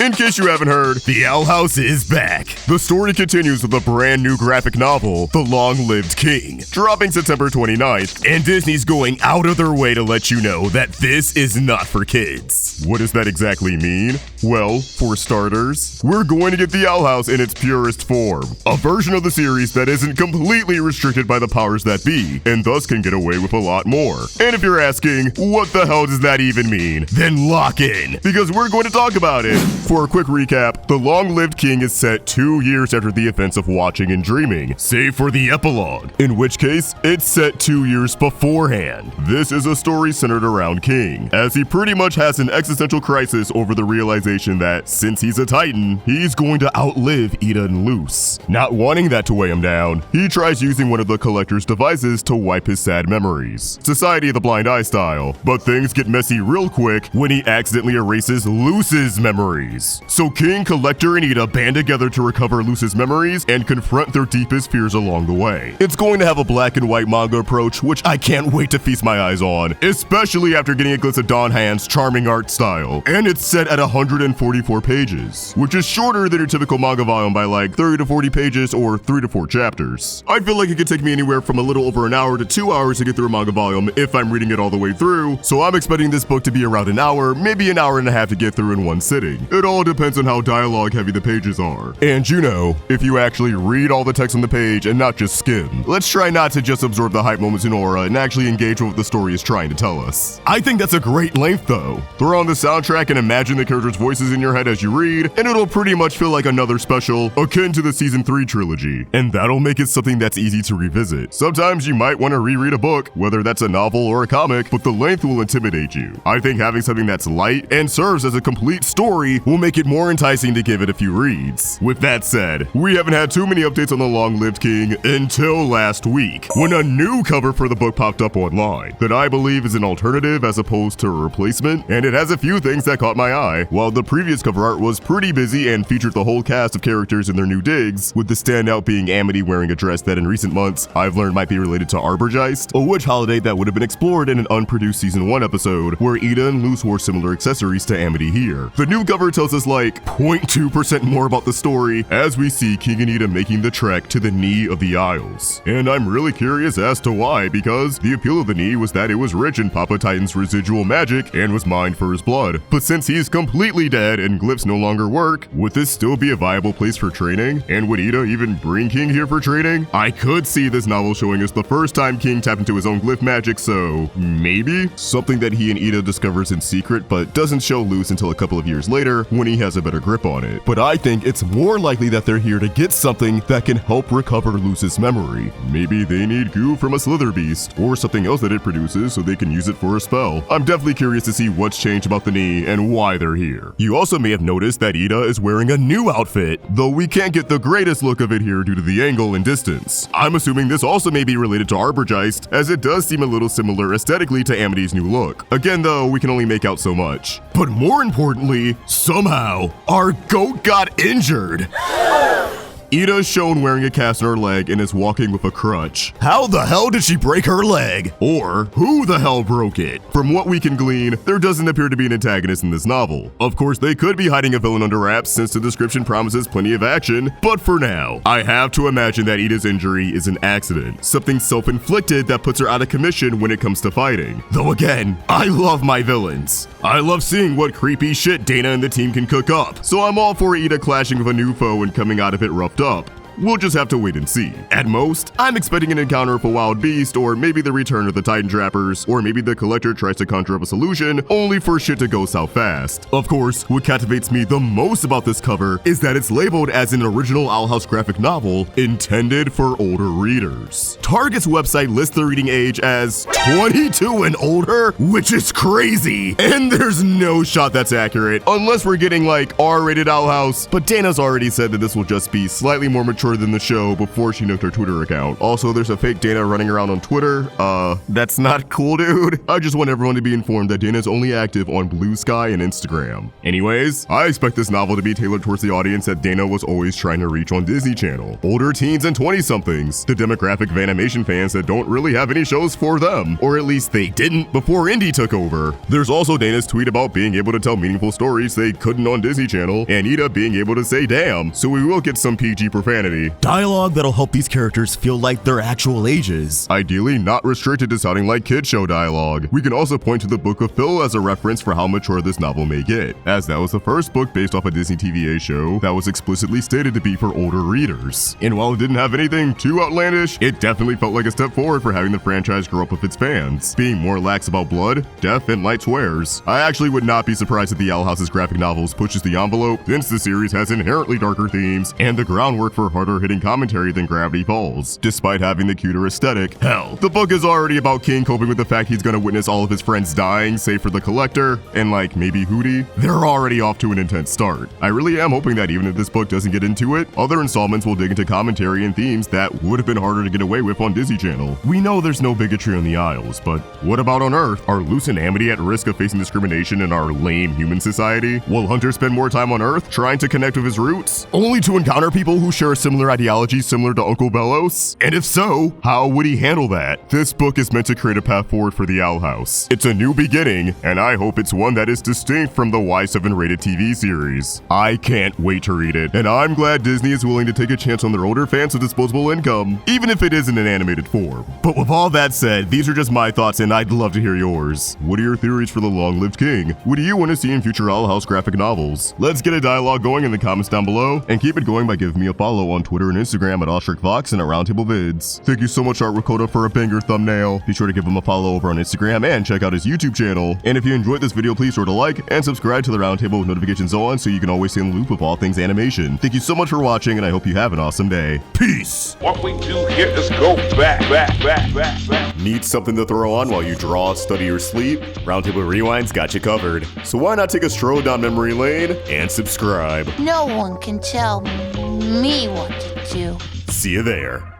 In case you haven't heard, the Owl House is back. The story continues with a brand new graphic novel, The Long-Lived King, dropping September 29th, and Disney's going out of their way to let you know that this is not for kids. What does that exactly mean? Well, for starters, we're going to get the Owl House in its purest form, a version of the series that isn't completely restricted by the powers that be, and thus can get away with a lot more. And if you're asking, what the hell does that even mean? Then lock in, because we're going to talk about it. For a quick recap, The Long-Lived King is set 2 years after the events of Watching and Dreaming, save for the epilogue, in which case, it's set 2 years beforehand. This is a story centered around King, as he pretty much has an existential crisis over the realization that, since he's a Titan, he's going to outlive Eda and Luz. Not wanting that to weigh him down, he tries using one of the Collector's devices to wipe his sad memories, Society of the Blind Eye style, but things get messy real quick when he accidentally erases Luz's memories. So King, Collector, and Eda band together to recover Luz's memories and confront their deepest fears along the way. It's going to have a black and white manga approach, which I can't wait to feast my eyes on, especially after getting a glimpse of Don Hand's charming art style. And it's set at 144 pages, which is shorter than your typical manga volume by like 30 to 40 pages or 3 to 4 chapters. I feel like it could take me anywhere from a little over an hour to 2 hours to get through a manga volume if I'm reading it all the way through, so I'm expecting this book to be around an hour, maybe an hour and a half to get through in one sitting. It all depends on how dialogue heavy the pages are. And you know, if you actually read all the text on the page and not just skim. Let's try not to just absorb the hype moments in aura and actually engage with what the story is trying to tell us. I think that's a great length though. Throw on the soundtrack and imagine the characters' voices in your head as you read, and it'll pretty much feel like another special akin to the season 3 trilogy. And that'll make it something that's easy to revisit. Sometimes you might want to reread a book, whether that's a novel or a comic, but the length will intimidate you. I think having something that's light and serves as a complete story will make it more enticing to give it a few reads. With that said, we haven't had too many updates on The Long-Lived King until last week, when a new cover for the book popped up online that I believe is an alternative as opposed to a replacement, and it has a few things that caught my eye. While the previous cover art was pretty busy and featured the whole cast of characters in their new digs, with the standout being Amity wearing a dress that in recent months I've learned might be related to Arborgeist, a witch holiday that would have been explored in an unproduced season 1 episode where Eda and Luz wore similar accessories to Amity here. The new cover tells us like 0.2% more about the story as we see King and Eda making the trek to the knee of the Isles. And I'm really curious as to why, because the appeal of the knee was that it was rich in Papa Titan's residual magic and was mined for his blood. But since he's completely dead and glyphs no longer work, would this still be a viable place for training? And would Eda even bring King here for training? I could see this novel showing us the first time King tapped into his own glyph magic, so maybe something that he and Eda discovers in secret but doesn't show Luz until a couple of years later when he has a better grip on it. But I think it's more likely that they're here to get something that can help recover Luz's memory. Maybe they need goo from a slither beast or something else that it produces so they can use it for a spell. I'm definitely curious to see what's changed about the knee and why they're here. You also may have noticed that Eda is wearing a new outfit, though we can't get the greatest look of it here due to the angle and distance. I'm assuming this also may be related to Arborgeist, as it does seem a little similar aesthetically to Amity's new look. Again though, we can only make out so much. But more importantly, somehow, our goat got injured. Eda is shown wearing a cast on her leg and is walking with a crutch. How the hell did she break her leg? Or who the hell broke it? From what we can glean, there doesn't appear to be an antagonist in this novel. Of course, they could be hiding a villain under wraps since the description promises plenty of action, but for now, I have to imagine that Eda's injury is an accident, something self-inflicted that puts her out of commission when it comes to fighting. Though again, I love my villains. I love seeing what creepy shit Dana and the team can cook up, so I'm all for Eda clashing with a new foe and coming out of it roughed up. We'll just have to wait and see. At most, I'm expecting an encounter with a wild beast, or maybe the return of the Titan Trappers, or maybe the Collector tries to conjure up a solution, only for shit to go south fast. Of course, what captivates me the most about this cover is that it's labeled as an original Owl House graphic novel intended for older readers. Target's website lists the reading age as 22 and older, which is crazy. And there's no shot that's accurate, unless we're getting like R-rated Owl House, but Dana's already said that this will just be slightly more mature mature than the show before she nuked her Twitter account. Also, there's a fake Dana running around on Twitter. That's not cool, dude. I just want everyone to be informed that Dana's only active on Blue Sky and Instagram. Anyways, I expect this novel to be tailored towards the audience that Dana was always trying to reach on Disney Channel. Older teens and 20-somethings. The demographic of animation fans that don't really have any shows for them. Or at least they didn't before Indie took over. There's also Dana's tweet about being able to tell meaningful stories they couldn't on Disney Channel, and Eda being able to say damn, so we will get some PG profanity. Dialogue that'll help these characters feel like their actual ages. Ideally, not restricted to sounding like kid show dialogue. We can also point to the Book of Phil as a reference for how mature this novel may get, as that was the first book based off a Disney TVA show that was explicitly stated to be for older readers. And while it didn't have anything too outlandish, it definitely felt like a step forward for having the franchise grow up with its fans, being more lax about blood, death, and light swears. I actually would not be surprised if the Owl House's graphic novels pushes the envelope, since the series has inherently darker themes and the groundwork for harder-hitting commentary than Gravity Falls, despite having the cuter aesthetic. Hell, the book is already about King coping with the fact he's gonna witness all of his friends dying, save for the Collector, and like maybe Hootie. They're already off to an intense start. I really am hoping that even if this book doesn't get into it, other installments will dig into commentary and themes that would have been harder to get away with on Disney Channel. We know there's no bigotry on the Isles, but what about on Earth? Are Luce and Amity at risk of facing discrimination in our lame human society? Will Hunter spend more time on Earth trying to connect with his roots, only to encounter people who share a similar ideology similar to Uncle Bellos? And if so, how would he handle that? This book is meant to create a path forward for the Owl House. It's a new beginning, and I hope it's one that is distinct from the Y7 rated TV series. I can't wait to read it, and I'm glad Disney is willing to take a chance on their older fans with disposable income, even if it isn't in animated form. But with all that said, these are just my thoughts, and I'd love to hear yours. What are your theories for the long-lived king? What do you want to see in future Owl House graphic novels? Let's get a dialogue going in the comments down below, and keep it going by giving me a follow on Twitter and Instagram at AwestruckFox and at Roundtable Vids. Thank you so much, Art Ricotta, for a banger thumbnail. Be sure to give him a follow over on Instagram and check out his YouTube channel. And if you enjoyed this video, please sure to like and subscribe to the Roundtable with notifications on so you can always stay in the loop of all things animation. Thank you so much for watching, and I hope you have an awesome day. Peace! What we do here is go back. Need something to throw on while you draw, study, or sleep? Roundtable Rewind's got you covered. So why not take a stroll down memory lane and subscribe? No one can tell me what to do. See you there.